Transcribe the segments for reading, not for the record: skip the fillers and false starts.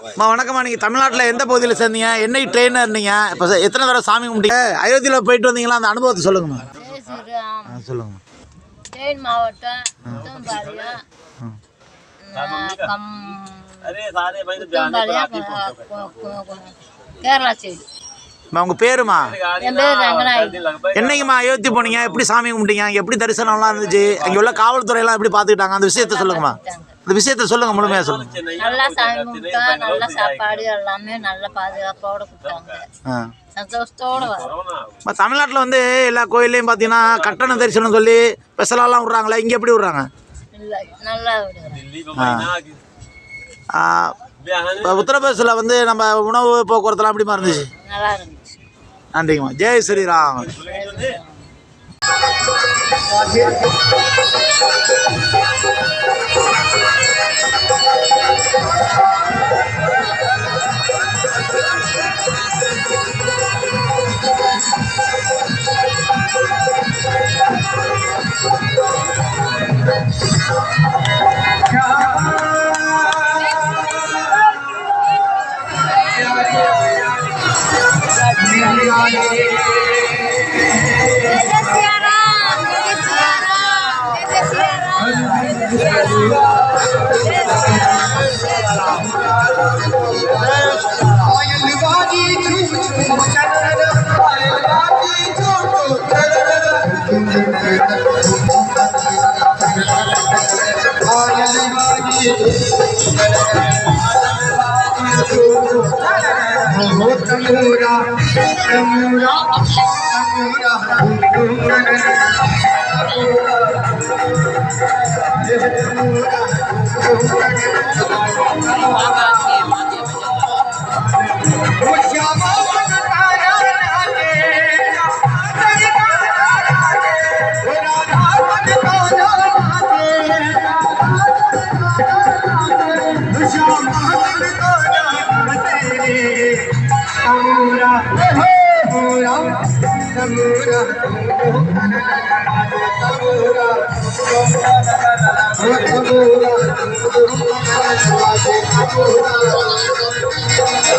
வணக்கம்மா. நீங்கள் தமிழ்நாட்டில் எந்த பகுதியில் சேர்ந்தீங்க? என்னைக்கு ட்ரெயினர் இருந்தீங்க? இப்போ எத்தனை தடவை சாமி கும்பிட்டீங்க? அயோத்தியில் போயிட்டு வந்தீங்களா? அந்த அனுபவத்தை சொல்லுங்கம்மா. சொல்லுங்க. தேனி மாவட்டம் கேரளா சைடு. உங்கள் பேருமா? என் பேர் ரங்கநாயகி. என்னைக்குமா அயோத்தி போனீங்க? எப்படி சாமி கும்பிட்டீங்க? எப்படி தரிசனம்லாம் இருந்துச்சு? அங்கே உள்ள காவல்துறையெல்லாம் எப்படி பார்த்துக்கிட்டாங்க? அந்த விஷயத்த சொல்லுங்கம்மா. அந்த விஷயத்த சொல்லுங்க, முழுமையாக சொல்லுங்க. நல்லா சாமி கும்பிட்டா, நல்ல சாப்பாடு எல்லாமே நல்ல பாதுகாப்போட கொடுத்தாங்க. சந்தோஷத்தோட வரும். தமிழ்நாட்டில் வந்து எல்லா கோயிலையும் பார்த்தீங்கன்னா கட்டண தரிசனம் சொல்லி ஸ்பெஷலாலாம் விட்றாங்களே, இங்கே எப்படி விட்றாங்க? இல்லை, நல்லா விடுறாங்க. இப்போ உத்தரப்பிரதேசில் வந்து நம்ம உணவு போக்குவரத்துலாம் எப்படிமா இருந்துச்சு? நல்லா இருந்துச்சு. நன்றிங்கம்மா. Jai Sriram.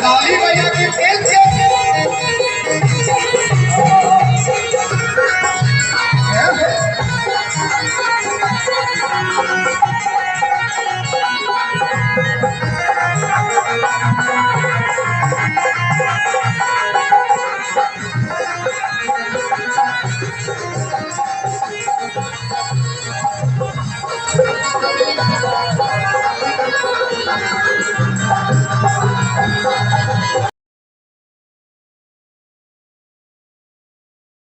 Dali bhaiya ki